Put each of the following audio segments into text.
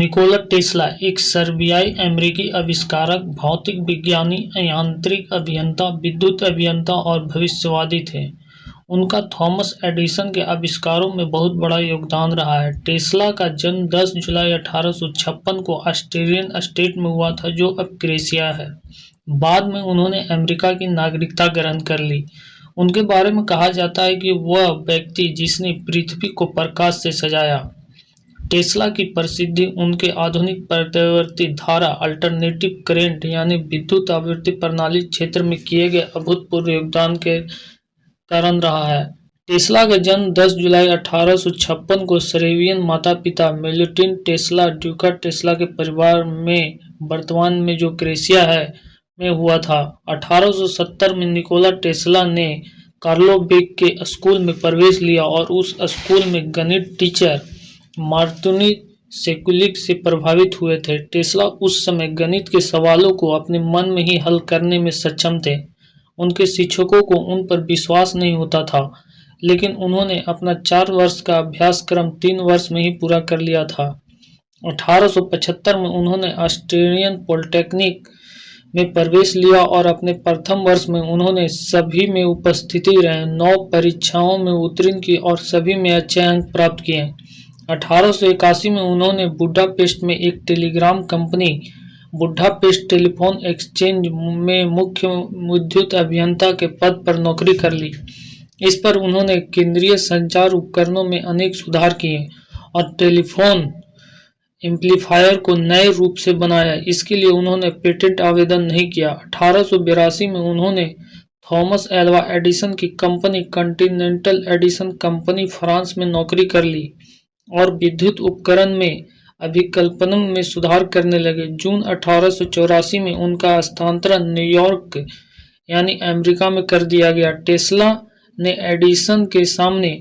Nikola Tesla एक सर्बियाई अमेरिकी आविष्कारक, भौतिक विज्ञानी, यांत्रिक अभियंता, विद्युत अभियंता और भविष्यवादी थे। उनका थॉमस एडिसन के आविष्कारों में बहुत बड़ा योगदान रहा है। टेस्ला का जन्म 10 जुलाई 1856 को ऑस्ट्रेलियन स्टेट में हुआ था, जो अब क्रोएशिया है। बाद में उन्होंने अमेरिका की नागरिकता ग्रहण कर ली। उनके बारे में कहा जाता है कि वह व्यक्ति जिसने पृथ्वी को प्रकाश से सजाया। टेस्ला की प्रसिद्धि उनके आधुनिक प्रत्यावर्ती धारा अल्टरनेटिव करेंट यानी विद्युत आवृत्ति प्रणाली क्षेत्र में किए गए अभूतपूर्व योगदान के कारण रहा है। टेस्ला का जन्म 10 जुलाई 1856 को सर्बियन माता-पिता मेलुटिन टेस्ला ड्यूका टेस्ला के परिवार में वर्तमान में जो क्रोएशिया है में हुआ था। 1870 में निकोला टेस्ला ने कार्लोवेक के स्कूल में प्रवेश लिया और उस स्कूल में गणित टीचर मार्टिनी सेकुलिक से प्रभावित हुए थे। टेस्ला उस समय गणित के सवालों को अपने मन में ही हल करने में सक्षम थे। उनके शिक्षकों को उन पर विश्वास नहीं होता था, लेकिन उन्होंने अपना 4 वर्ष का अभ्यासक्रम 3 वर्ष में ही पूरा कर लिया था। 1875 में उन्होंने ऑस्ट्रेलियन पॉलिटेक्निक में प्रवेश लिया और अपने प्रथम वर्ष में उन्होंने सभी में उपस्थिति रहे 9 परीक्षाओं में उत्तीर्ण की और सभी में अच्छे अंक प्राप्त किए। 1881 में उन्होंने बुडापेस्ट में एक Telegram company Budapest telephone exchange में मुख्य विद्युत अभियंता के पद पर नौकरी कर ली। इस पर उन्होंने केंद्रीय संचार उपकरणों में अनेक सुधार किए और टेलीफोन एम्पलीफायर को नए रूप से बनाया। इसके लिए उन्होंने पेटेंट आवेदन नहीं किया। 1882 में उन्होंने थॉमस एल्वा एडिसन की company continental Edison company France में नौकरी कर ली और विद्युत उपकरण में अभिकल्पन में सुधार करने लगे। जून 1884 में उनका स्थानांतरण न्यूयॉर्क यानी अमेरिका में कर दिया गया। टेस्ला ने एडिसन के सामने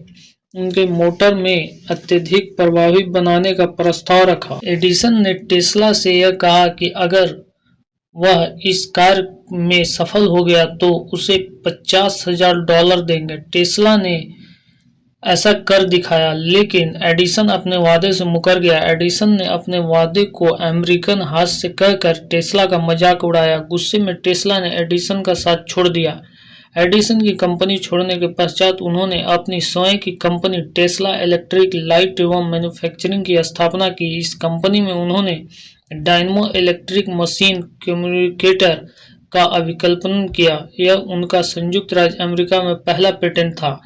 उनके मोटर में अत्यधिक प्रभावी बनाने का प्रस्ताव रखा। एडिसन ने टेस्ला से यह कहा कि अगर वह इस कार्य में सफल हो गया तो उसे $50,000 देंगे। टेस्ला ने ऐसा कर दिखाया, लेकिन एडिसन अपने वादे से मुकर गया। एडिसन ने अपने वादे को अमेरिकन हास्य कहकर टेस्ला का मजाक उड़ाया। गुस्से में टेस्ला ने एडिसन का साथ छोड़ दिया। एडिसन की कंपनी छोड़ने के पश्चात उन्होंने अपनी स्वयं की कंपनी टेस्ला इलेक्ट्रिक लाइट एवं मैन्युफैक्चरिंग की स्थापना की। इस कंपनी में उन्होंने डायनमो इलेक्ट्रिक मशीन कम्युनिकेटर का अभिकल्पन किया। यह उनका संयुक्त राज्य अमेरिका में पहला पेटेंट था।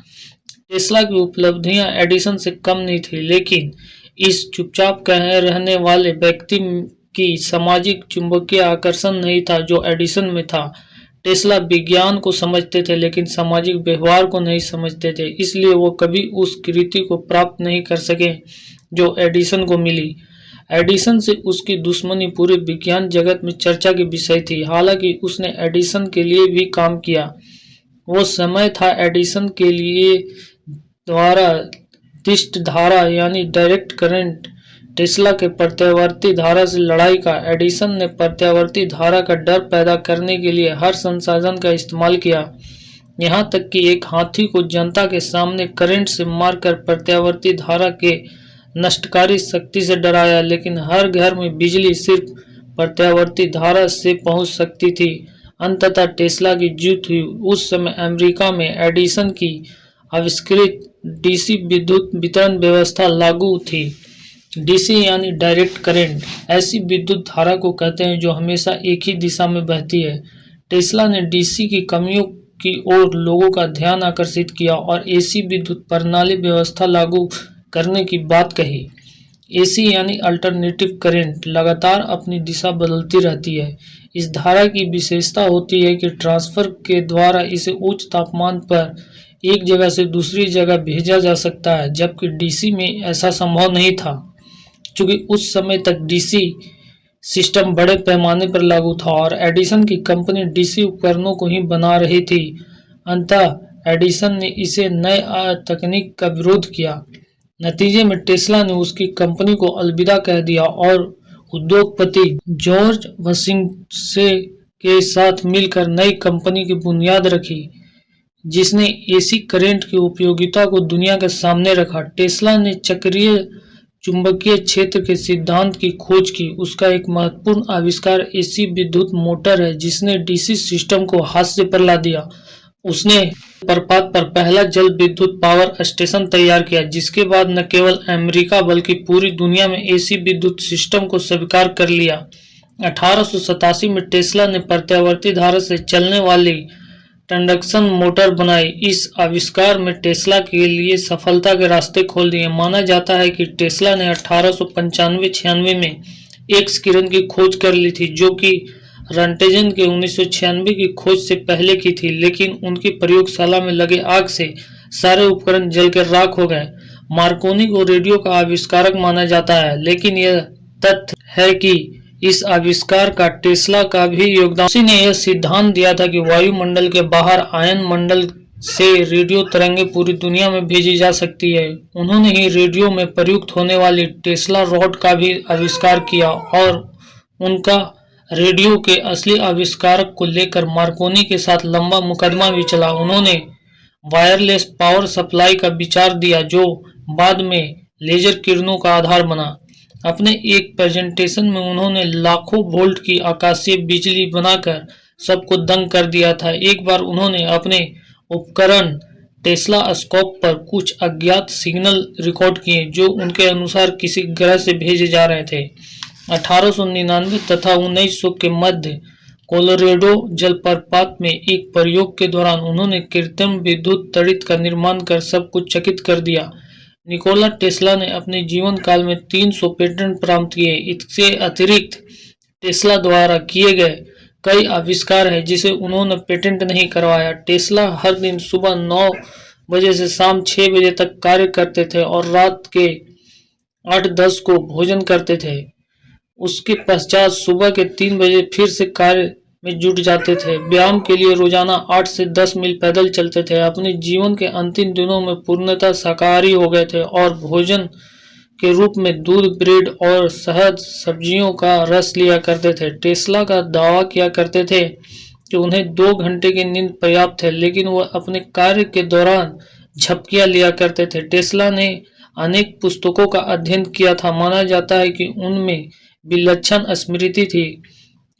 टेस्ला की उपलब्धियां एडिसन से कम नहीं थी, लेकिन इस चुपचाप कहे रहने वाले व्यक्ति की सामाजिक चुंबकीय आकर्षण नहीं था जो एडिसन में था। टेस्ला विज्ञान को समझते थे, लेकिन सामाजिक व्यवहार को नहीं समझते थे, इसलिए वो कभी उस कृति को प्राप्त नहीं कर सके जो एडिसन को मिली। एडिसन से उसकी दुश्मनी पूरे विज्ञान जगत में चर्चा की विषय थी। हालांकि उसने एडिसन के लिए भी काम किया। वो समय था एडिसन के लिए द्वारा दिष्ट धारा यानी डायरेक्ट करंट, टेस्ला के प्रत्यावर्ती धारा से लड़ाई का। एडिसन ने प्रत्यावर्ती धारा का डर पैदा करने के लिए हर संसाधन का इस्तेमाल किया, यहाँ तक कि एक हाथी को जनता के सामने करंट से मारकर प्रत्यावर्ती धारा के नष्टकारी शक्ति से डराया। लेकिन हर घर में बिजली सिर्फ प्रत्यावर्ती धारा से पहुंच सकती थी। अंततः टेस्ला की जीत हुई। उस समय अमेरिका में एडिसन की आविष्कृत डीसी विद्युत वितरण व्यवस्था लागू थी। डीसी यानी डायरेक्ट करंट ऐसी विद्युत धारा को कहते हैं जो हमेशा एक ही दिशा में बहती है। टेस्ला ने डीसी की कमियों की ओर लोगों का ध्यान आकर्षित किया और एसी विद्युत प्रणाली व्यवस्था लागू करने की बात कही। एसी यानी अल्टरनेटिव करंट लगातार अपनी दिशा बदलती रहती है। इस धारा की विशेषता होती है कि ट्रांसफर के द्वारा इसे उच्च तापमान पर एक जगह से दूसरी जगह भेजा जा सकता है, जबकि डीसी में ऐसा संभव नहीं था, क्योंकि उस समय तक डीसी सिस्टम बड़े पैमाने पर लागू था और एडिसन की कंपनी डीसी उपकरणों को ही बना रही थी। अंततः एडिसन ने इसे नए तकनीक का विरोध किया। नतीजे में टेस्ला ने उसकी कंपनी को अलविदा कह दिया और उद्योगपति जॉर्ज वाशिंगटन के साथ मिलकर नई कंपनी की बुनियाद रखी, जिसने एसी करंट की उपयोगिता को दुनिया के सामने रखा। टेस्ला ने चक्रीय चुंबकीय क्षेत्र के सिद्धांत की खोज की। उसका एक महत्वपूर्ण आविष्कार एसी विद्युत मोटर है, जिसने डीसी सिस्टम को हाशिए पर ला दिया। उसने प्रपात पर पहला जल विद्युत पावर स्टेशन तैयार किया, जिसके बाद न केवल अमेरिका बल्कि पूरी दुनिया में एसी विद्युत सिस्टम को स्वीकार कर लिया। 1887 में टेस्ला ने प्रत्यावर्ती धारा से चलने वाली इंडक्शन मोटर बनाई। इस आविष्कार में टेस्ला के लिए सफलता के रास्ते खोल दिए। माना जाता है कि टेस्ला ने 1895-96 में एक्स किरण की खोज कर ली थी, जो कि रंटेजन के 1996 की खोज से पहले की थी, लेकिन उनकी प्रयोगशाला में लगे आग से सारे उपकरण जलकर राख हो गए। मार्कोनी को रेडियो का आविष्कारक माना जाता है, लेकिन यह तथ्य है कि इस आविष्कार का टेस्ला का भी योगदान। उसी ने यह सिद्धांत दिया था कि वायुमंडल के बाहर आयन मंडल से रेडियो तरंगें पूरी दुनिया में भेजी जा सकती है। उन्होंने ही रेडियो में प्रयुक्त होने वाली टेस्ला रॉड का भी आविष्कार किया और उनका रेडियो के असली आविष्कारक को लेकर मार्कोनी के साथ लंबा मुकदमा भी चला। उन्होंने वायरलेस पावर सप्लाई का विचार दिया, जो बाद में लेजर किरणों का आधार बना। अपने एक प्रेजेंटेशन में उन्होंने लाखों वोल्ट की आकाशीय बिजली बनाकर सबको दंग कर दिया था। एक बार उन्होंने अपने उपकरण टेस्ला स्कोप पर कुछ अज्ञात सिग्नल रिकॉर्ड किए, जो उनके अनुसार किसी ग्रह से भेजे जा रहे थे। 1899 तथा 1900 के मध्य कोलोरेडो जलप्रपात में एक प्रयोग के दौरान उन्होंने कृत्रिम विद्युत तड़ित का निर्माण कर सबको चकित कर दिया। निकोला टेस्ला ने अपने जीवन काल में 300 पेटेंट प्राप्त किए। इससे अतिरिक्त टेस्ला द्वारा किए गए कई आविष्कार हैं जिसे उन्होंने पेटेंट नहीं करवाया। टेस्ला हर दिन सुबह 9 बजे से शाम 6 बजे तक कार्य करते थे और रात के 8-10 को भोजन करते थे। उसके पश्चात सुबह के 3 बजे फिर से कार्य में जुट जाते थे। व्यायाम के लिए रोजाना 8 से 10 मील पैदल चलते थे। अपने जीवन के अंतिम दिनों में पूर्णतः शाकाहारी हो गए थे और भोजन के रूप में दूध, ब्रेड और शहद, सब्जियों का रस लिया करते थे। टेस्ला का दावा किया करते थे कि उन्हें 2 घंटे की नींद पर्याप्त है, लेकिन वह अपने कार्य के दौरान झपकियां लिया करते थे। टेस्ला ने अनेक पुस्तकों का अध्ययन किया था। माना जाता है कि उनमें विलक्षण स्मृति थी।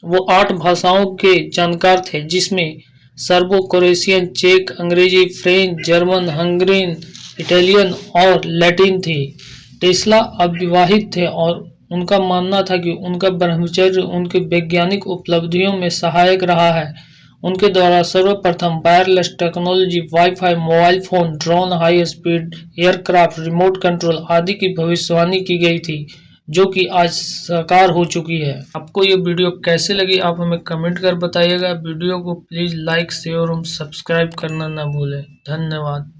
वो 8 भाषाओं के जानकार थे, जिसमें सर्बो क्रोएशियन, चेक, अंग्रेजी, फ्रेंच, जर्मन, हंगेरियन, इटालियन और लैटिन थी। टेस्ला अविवाहित थे और उनका मानना था कि उनका ब्रह्मचर्य उनके वैज्ञानिक उपलब्धियों में सहायक रहा है। उनके द्वारा सर्वप्रथम wireless technology, wifi, mobile phone, drone, high speed aircraft, remote control आदि की भविष्यवाणी की गई थी, जो कि आज साकार हो चुकी है। आपको ये वीडियो कैसे लगी आप हमें कमेंट कर बताइएगा। वीडियो को प्लीज लाइक, शेयर और सब्सक्राइब करना ना भूलें। धन्यवाद।